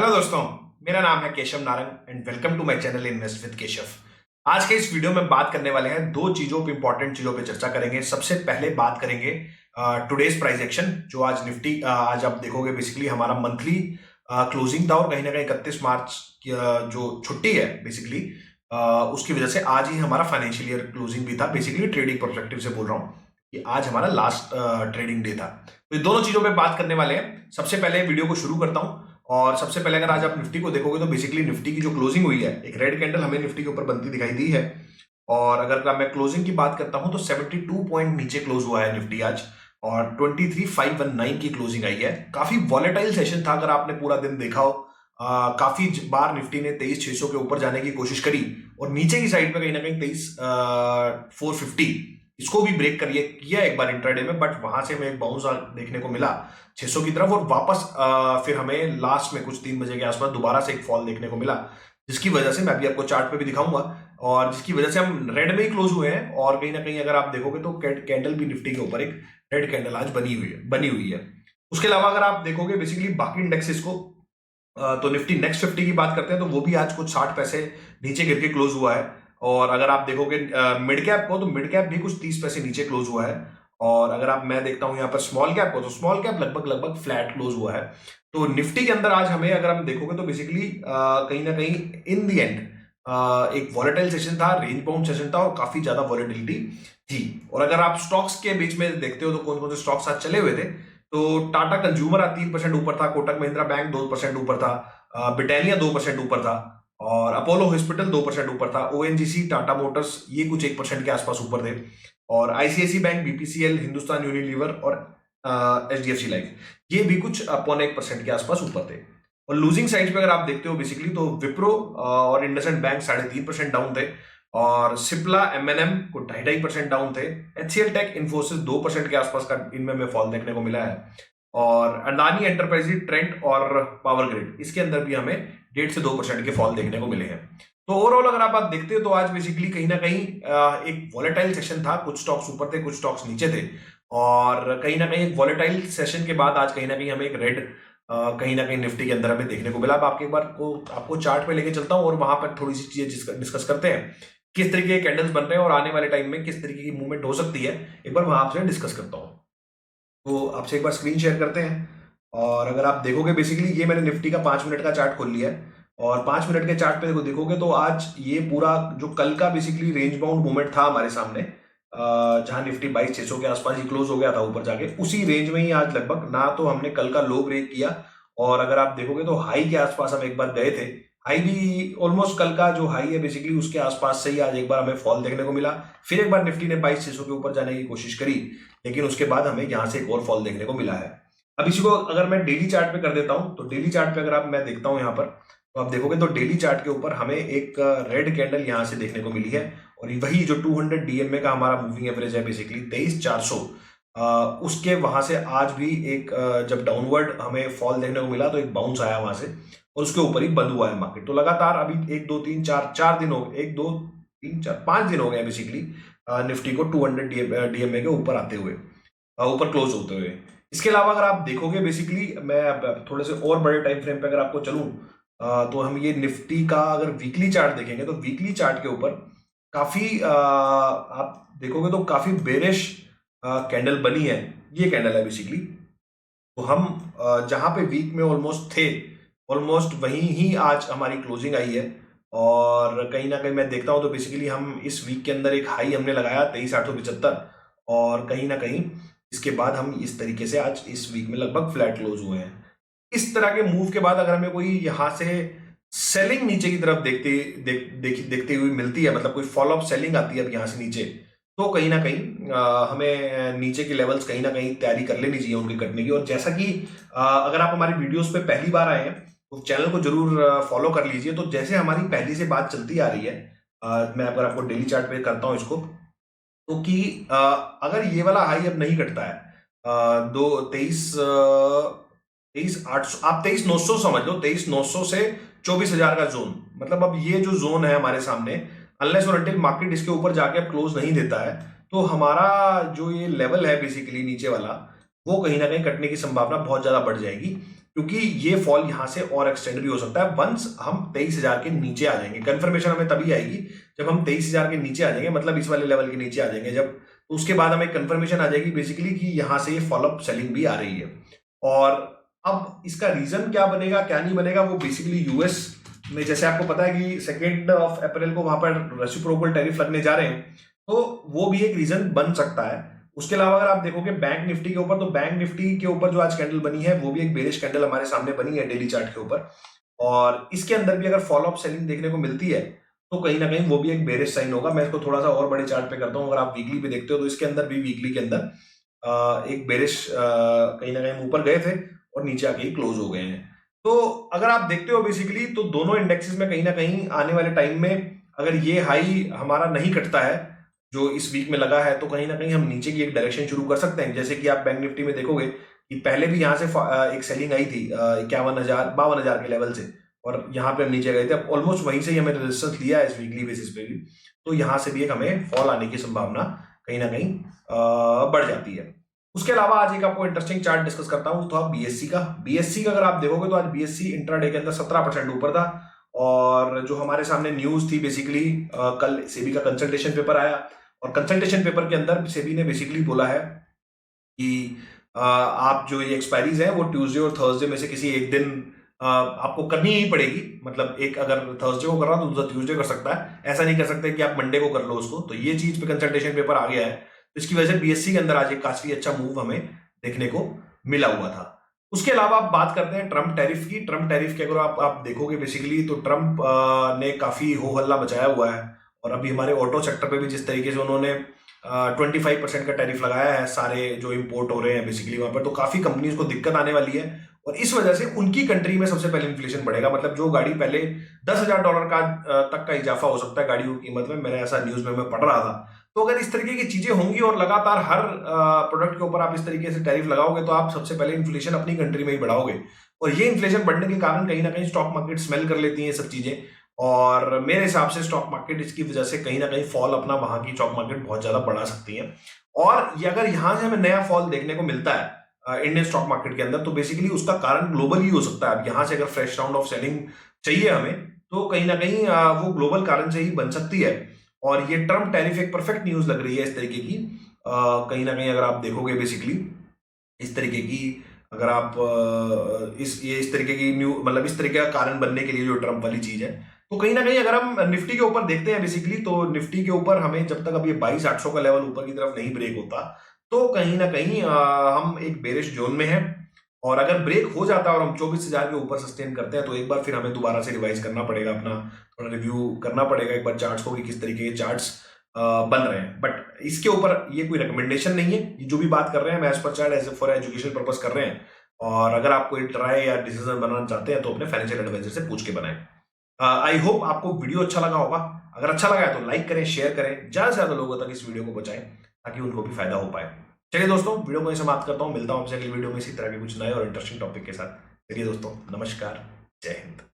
Hello दोस्तों, मेरा नाम है Keshav Narang and welcome to my channel invest with Keshav. आज के इस वीडियो में बात करने वाले हैं दो चीजों पे इंपॉर्टेंट चीजों पे चर्चा करेंगे। सबसे पहले बात करेंगे टुडेज प्राइस एक्शन, जो आज निफ्टी आज आप देखोगे बेसिकली हमारा मंथली क्लोजिंग था और कहीं ना कहीं 31 मार्च की जो छुट्टी है बेसिकली उसकी वजह से आज ही हमारा फाइनेंशियल ईयर क्लोजिंग भी था। बेसिकली ट्रेडिंग परस्पेक्टिव से बोल रहा हूँ कि आज हमारा लास्ट ट्रेडिंग डे था। तो ये दोनों चीजों पे बात करने वाले हैं। सबसे पहले वीडियो को शुरू करता हूँ और सबसे पहले अगर आज आप निफ्टी को देखोगे तो बेसिकली निफ्टी की जो क्लोजिंग हुई है, एक रेड कैंडल हमें निफ्टी के ऊपर बनती दिखाई दी है। और अगर मैं क्लोजिंग की बात करता हूं तो 72 पॉइंट नीचे क्लोज हुआ है निफ्टी आज और 23,519 की क्लोजिंग आई है। काफी वॉलेटाइल सेशन था, अगर आपने पूरा दिन देखा हो। काफी बार निफ्टी ने 23,600 के ऊपर जाने की कोशिश करी और नीचे की साइड पे कहीं ना कहीं 23,450 इसको भी ब्रेक करिए किया एक बार इंट्राडे में, बट वहां से हमें एक बाउंस देखने को मिला 600 की तरफ और वापस फिर हमें लास्ट में कुछ 3 बजे के आसपास दोबारा से एक फॉल देखने को मिला, जिसकी वजह से मैं अभी आपको चार्ट पे भी दिखाऊंगा और जिसकी वजह से हम रेड में ही क्लोज हुए हैं। और कहीं ना कहीं अगर आप देखोगे तो कैंडल भी निफ्टी के ऊपर एक रेड कैंडल आज बनी हुई है। उसके अलावा अगर आप देखोगे बेसिकली बाकी इंडेक्सेस को तो निफ्टी नेक्स्ट 50 की बात करते हैं तो वो भी आज कुछ 60 पैसे नीचे गिर के क्लोज हुआ है। और अगर आप देखोगे मिड कैप को तो मिड कैप भी कुछ 30 पैसे नीचे क्लोज हुआ है। और अगर मैं देखता हूं यहाँ पर स्मॉल कैप को तो स्मॉल कैप लगभग फ्लैट क्लोज हुआ है। तो निफ्टी के अंदर आज हमें अगर हम देखोगे तो बेसिकली कहीं ना कहीं इन दी एंड एक वॉलेटाइल सेशन था, रेंज बाउंड सेशन था और काफी ज्यादा वॉलेटिलिटी थी। और अगर आप स्टॉक्स के बीच में देखते हो तो कौन कौन से स्टॉक्स आज चले हुए थे तो टाटा कंज्यूमर 3% ऊपर था, कोटक महिंद्रा बैंक 2% ऊपर था, ब्रिटानिया 2% ऊपर था और अपोलो हॉस्पिटल 2% ऊपर था, ओएनजीसी, टाटा मोटर्स ये कुछ 1% के आसपास ऊपर थे और ICICI bank, BPCL, Hindustan Unilever और एचडीएफसी लाइफ ये भी कुछ 0.1% के आसपास ऊपर थे। और लूजिंग साइड पे अगर आप देखते हो बेसिकली तो विप्रो और इंडसइंड बैंक 3.5% डाउन थे और सिप्ला एमएनएम को 2.5% डाउन थे। एचसीएल टेक, इन्फोसिस 2% के आसपास का इनमें हमें फॉल देखने को मिला है। और अडानी एंटरप्राइजेज, ट्रेंट और पावर ग्रिड इसके अंदर भी हमें 1.5 से 2% के फॉल देखने को मिले हैं। तो ओवरऑल अगर आप बात देखते हो तो आज बेसिकली कहीं ना कहीं एक वॉलेटाइल सेशन था। कुछ स्टॉक्स ऊपर थे, कुछ स्टॉक्स नीचे थे और कहीं ना कहीं एक वॉलेटाइल सेशन के बाद आज कहीं ना कहीं हमें एक रेड कहीं ना कहीं निफ्टी के अंदर हमें देखने को मिला। अब आपके एक बार को आपको चार्ट पे लेके चलता हूं और वहां पर थोड़ी सी चीजें डिस्कस करते हैं, किस तरीके के कैंडल्स बन रहे हैं और आने वाले टाइम में किस तरीके की मूवमेंट हो सकती है, एक बार वहां आपसे डिस्कस करता हूं। तो आपसे एक बार स्क्रीन शेयर करते हैं और अगर आप देखोगे बेसिकली ये मैंने निफ्टी का 5 मिनट का चार्ट खोल लिया है और 5 मिनट के चार्ट पे देखोगे तो आज ये पूरा जो कल का बेसिकली रेंज बाउंड मूवमेंट था हमारे सामने, जहां निफ्टी 22,600 के आसपास ही क्लोज हो गया था ऊपर जाके, उसी रेंज में ही आज लगभग ना तो हमने कल का लो ब्रेक किया और अगर आप देखोगे तो हाई के आसपास हम एक बार गए थे। हाई भी ऑलमोस्ट कल का जो हाई है बेसिकली उसके आसपास से ही आज एक बार हमें फॉल देखने को मिला। फिर एक बार निफ्टी ने 22,600 के ऊपर जाने की कोशिश करी लेकिन उसके बाद हमें यहां से एक और फॉल देखने को मिला है। अब इसी को अगर मैं डेली चार्ट पे कर देता हूं तो डेली चार्ट पे अगर मैं देखता हूं यहाँ पर तो आप देखोगे तो डेली चार्ट के ऊपर हमें एक रेड कैंडल यहां से देखने को मिली है और वही जो 200 डीएमए का हमारा मूविंग एवरेज है बेसिकली 23,400, उसके वहां से आज भी एक जब डाउनवर्ड हमें फॉल देखने को मिला तो एक बाउंस आया वहां से और उसके ऊपर ही बंद हुआ है मार्केट। तो लगातार अभी 1 2 3 4 4 दिन हो गए, 1 2 3 4 5 दिन हो गए बेसिकली निफ्टी को 200 डीएमए के ऊपर आते हुए, ऊपर क्लोज होते हुए। इसके अलावा अगर आप देखोगे बेसिकली मैं थोड़े से और बड़े टाइम फ्रेम पे अगर आपको चलूं तो हम ये निफ्टी का अगर वीकली चार्ट देखेंगे तो वीकली चार्ट के ऊपर काफी आप देखोगे तो काफी बेरिश कैंडल बनी है। ये कैंडल है बेसिकली। तो हम जहां पे वीक में ऑलमोस्ट थे ऑलमोस्ट वहीं ही आज हमारी क्लोजिंग आई है और कहीं ना कहीं मैं देखता हूं तो बेसिकली हम इस वीक के अंदर एक हाई हमने लगाया 23,875 और कहीं ना कहीं इसके बाद हम इस तरीके से आज इस वीक में लगभग फ्लैट क्लोज हुए हैं। इस तरह के मूव के बाद अगर हमें कोई यहां से सेलिंग नीचे की तरफ देखते हुए मिलती है, मतलब कोई फॉलो अप सेलिंग आती है अब यहां से नीचे, तो कहीं ना कहीं हमें नीचे के लेवल्स कहीं ना कहीं तैयारी कर लेनी चाहिए उनके कटने की। और जैसा कि अगर आप हमारी वीडियोस पे पहली बार आए हैं तो चैनल को जरूर फॉलो कर लीजिए। तो जैसे हमारी पहली से बात चलती आ रही है, मैं अगर आपको डेली चार्ट पे करता हूं इसको तो कि अगर ये वाला हाई अब नहीं कटता है दो 23,800 आप 23,900 समझ लो, 23,900 से 24,000 का जोन, मतलब अब ये जो जोन है हमारे सामने अनलेस और अनटिल मार्केट इसके ऊपर जाके अब क्लोज नहीं देता है तो हमारा जो ये लेवल है बेसिकली नीचे वाला वो कहीं ना कहीं कटने की संभावना बहुत ज्यादा बढ़ जाएगी। क्योंकि ये फॉल यहां से और एक्सटेंड भी हो सकता है वंस हम 23,000 के नीचे आ जाएंगे। कंफर्मेशन हमें तभी आएगी जब हम 23,000 के नीचे आ जाएंगे, मतलब इस वाले लेवल के नीचे आ जाएंगे जब, तो उसके बाद हमें कंफर्मेशन आ जाएगी बेसिकली कि यहां से ये फॉलोअप सेलिंग भी आ रही है। और अब इसका रीजन क्या बनेगा क्या नहीं बनेगा, वो बेसिकली यूएस में जैसे आपको पता है कि 2 अप्रैल को वहां पर रेसिप्रोकल टैरिफ लगने जा रहे हैं, तो वो भी एक रीजन बन सकता है। उसके अलावा अगर आप देखोगे बैंक निफ्टी के ऊपर, तो बैंक निफ्टी के ऊपर जो आज कैंडल बनी है वो भी एक बेरिश कैंडल हमारे सामने बनी है डेली चार्ट के ऊपर, और इसके अंदर भी अगर फॉलोअप सेलिंग देखने को मिलती है तो कहीं ना कहीं वो भी एक बेरिश साइन होगा। मैं इसको थोड़ा सा और बड़े चार्ट पे करता हूं, अगर आप वीकली पे देखते हो तो इसके अंदर भी वीकली के अंदर एक बेरिश कहीं ना कहीं ऊपर गए थे और नीचे आके ही क्लोज हो गए हैं। तो अगर आप देखते हो बेसिकली तो दोनों इंडेक्सेस में कहीं ना कहीं आने वाले टाइम में अगर ये हाई हमारा नहीं कटता है जो इस वीक में लगा है, तो कहीं ना कहीं हम नीचे की एक डायरेक्शन शुरू कर सकते हैं। जैसे कि आप बैंक निफ्टी में देखोगे कि पहले भी यहाँ से एक सेलिंग आई थी 51,000 के लेवल से, और यहाँ पे हम नीचे गए थे। अब ऑलमोस्ट वहीं से ही हमें रेजिस्टेंस लिया है इस वीकली बेसिस पे भी, तो यहाँ से भी एक हमें फॉल आने की संभावना कहीं ना कहीं बढ़ जाती है। उसके अलावा आज एक आपको इंटरेस्टिंग चार्ट डिस्कस करता हूं, तो आप बीएससी का अगर आप देखोगे तो आज बीएससी इंट्राडे के अंदर 17% ऊपर था। और जो हमारे सामने न्यूज थी बेसिकली, कल सेबी का कंसल्टेशन पेपर आया, और कंसल्टेशन पेपर के अंदर सेबी ने बेसिकली बोला है कि आप जो ये एक्सपायरीज हैं वो ट्यूसडे और थर्सडे में से किसी एक दिन आपको करनी ही पड़ेगी। मतलब एक अगर थर्सडे को कर रहा तो दूसरा ट्यूसडे कर सकता है, ऐसा नहीं कर सकते कि आप मंडे को कर लो उसको। तो ये चीज पे कंसल्टेशन पेपर आ गया है, तो इसकी वजह से बीएससी के अंदर आज एक काफी अच्छा मूव हमें देखने को मिला हुआ था। उसके अलावा आप बात करते हैं ट्रम्प टैरिफ की। ट्रम्प टैरिफ की अगर आप देखोगे बेसिकली तो ट्रम्प ने काफी हो हल्ला मचाया हुआ है, और अभी हमारे ऑटो सेक्टर पे भी जिस तरीके से उन्होंने 25% का टैरिफ लगाया है सारे जो इंपोर्ट हो रहे हैं बेसिकली वहां पर, तो काफी कंपनीज को दिक्कत आने वाली है, और इस वजह से उनकी कंट्री में सबसे पहले इन्फ्लेशन बढ़ेगा। मतलब जो गाड़ी पहले $10,000 का तक का इजाफा हो सकता है गाड़ियों की कीमत में, मैंने ऐसा न्यूज में मैं पढ़ रहा था। तो अगर इस तरीके की चीजें होंगी और लगातार हर प्रोडक्ट के ऊपर आप इस तरीके से टैरिफ लगाओगे, तो आप सबसे पहले इन्फ्लेशन अपनी कंट्री में ही बढ़ाओगे, और ये इन्फ्लेशन बढ़ने के कारण कहीं ना कहीं स्टॉक मार्केट स्मेल कर लेती है ये सब चीजें। और मेरे हिसाब से स्टॉक मार्केट इसकी वजह से कहीं ना कहीं फॉल अपना वहां की स्टॉक मार्केट बहुत ज्यादा बढ़ा सकती है। और ये अगर यहां से हमें नया फॉल देखने को मिलता है इंडियन स्टॉक मार्केट के अंदर, तो बेसिकली उसका कारण ग्लोबल ही हो सकता है। अब यहां से अगर फ्रेश राउंड ऑफ सेलिंग चाहिए हमें, तो कहीं ना कहीं वो ग्लोबल कारण से ही बन सकती है। और ये ट्रम्प टैरिफ एक परफेक्ट न्यूज लग रही है इस तरीके की। कहीं ना कहीं अगर आप देखोगे बेसिकली इस तरीके की, अगर आप इस तरीके की मतलब इस तरीके का कारण बनने के लिए जो ट्रम्प वाली चीज है, तो कहीं ना कहीं अगर हम निफ्टी के ऊपर देखते हैं बेसिकली, तो निफ्टी के ऊपर हमें जब तक अब ये 22,800 का लेवल ऊपर की तरफ नहीं ब्रेक होता, तो कहीं ना कहीं हम एक बेरिश जोन में हैं। और अगर ब्रेक हो जाता है और हम 24,000 के ऊपर सस्टेन करते हैं, तो एक बार फिर हमें दोबारा से रिवाइज करना पड़ेगा, अपना थोड़ा रिव्यू करना पड़ेगा एक बार चार्ट्स को कि किस तरीके के चार्ट्स बन रहे हैं। बट इसके ऊपर ये कोई रिकमेंडेशन नहीं है, ये जो भी बात कर रहे हैं हम as per chart as for education purpose कर रहे हैं। और अगर आप कोई ट्राई या डिसीजन बनाना चाहते हैं तो अपने फाइनेंशियल एडवाइजर से पूछ के बनाएं। आई होप आपको वीडियो अच्छा लगा होगा। अगर अच्छा लगा है तो लाइक करें, शेयर करें, ज्यादा से ज्यादा लोगों तक इस वीडियो को पहुंचाएं ताकि उनको भी फायदा हो पाए। चलिए दोस्तों, वीडियो को समाप्त करता हूं, मिलता हूं आपसे अगली वीडियो में इसी तरह के कुछ नए और इंटरेस्टिंग टॉपिक के साथ। चलिए दोस्तों, नमस्कार, जय हिंद।